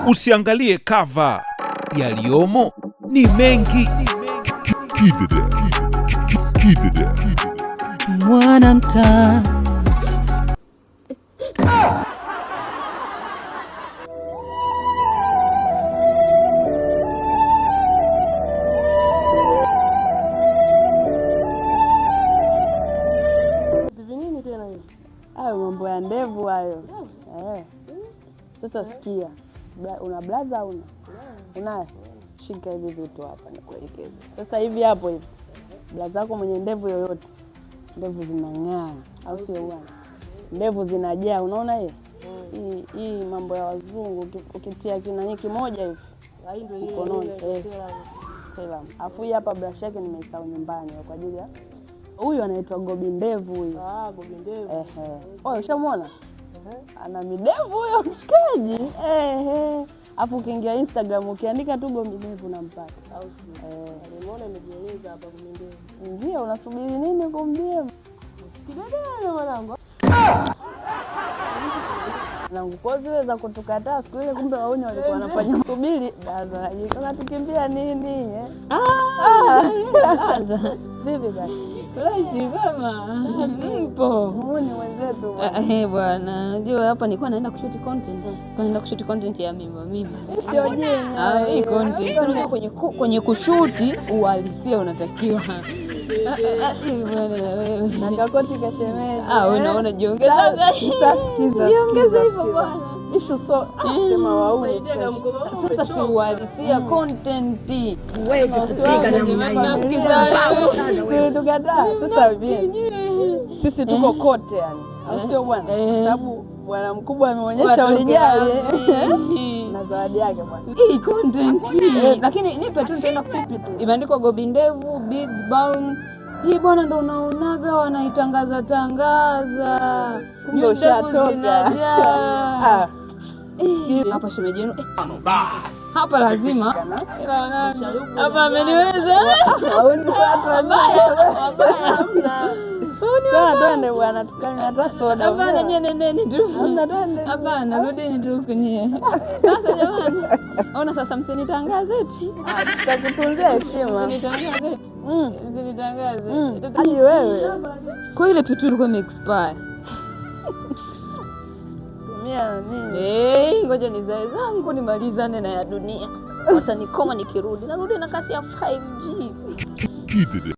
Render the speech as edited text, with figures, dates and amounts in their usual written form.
Usiangalie cover, yaliyomo ni mengi. Mwana mtaa. Hayo mambo ya ndevu hayo. Sasa sikia. Una blaza au una? Unayo? Shika hivi vitu hapa nikuelekeze. Sasa hivi hapo hivi. Blaza yako mwenye ndevu yoyote. Ndevu zinang'aa au sio bwana? Ndevu zinajaa, unaona hiyo? Hii mambo ya wazungu ukitia kinani kimoja hivi. Mkononi. Salam. Afu hii hapa brush yake nimeisahau nyumbani kwa ajili ya huyu anaitwa Gobi Ndevu huyu. Gobi Ndevu. Ushamuona? Ana midevu huyo mshikaji. Afu ukiingia Instagram ukiandika tu Gobi Ndevu unampata. Au si? Nimeona imejieleza hapa Gobi Ndevu. Ndio, unasubiri nini kumdie? Kidada mwanangu. Nangu kwa zile za kutukataa siku ile kumbe wauni walikuwa wanafanya subiri. Daza, kama tukimbia nini Daza. Vipi basi? Lazi kama mpo. Muone wenzetu Bwana. Unajua hapa nilikuwa naenda kushoot content. Naenda kushoot content ya mimi. Sio jina. Hii content kwenye kushuti uhalisia unatakiwa. Na kakoti kashemeji. Wewe unaona jiongeza. Sikiza. Jiongeza hivyo bwana. Ishu sema wauni. Sasa si uhalisia content. Uweze kupiga na mimi. Tukataa. Sasa hivi sisi tuko kote yani. Au sio bwana? Kwa sababu bwana mkubwa ameonyesha ulijali na zawadi yake bwana. Hii content. Lakini nipe tu nitaenda kufupi tu. Imeandikwa Gobi Ndevu Beads Balm. Hii bwana ndo unaonaga wanaitangaza. Kumbe ushatoka. Hapa shemeji yenu. Hapa lazima. Hapa ameniweza. Twende bwana tukanywe hata soda. Hapana nyeneneni tu. Hapana rudini tu kwenye. Sasa jamani. Ona sasa msinitangaze eti. Tutakutunzia heshima. Msinitangaze eti. Msinitangaze. Hadi wewe. Kwa ile pitu ilikuwa imeexpire. Tumia nini? Ngoja nizae zangu nimalizane na ya dunia. Watanikoma nikirudi. Narudi na kasi ya 5G.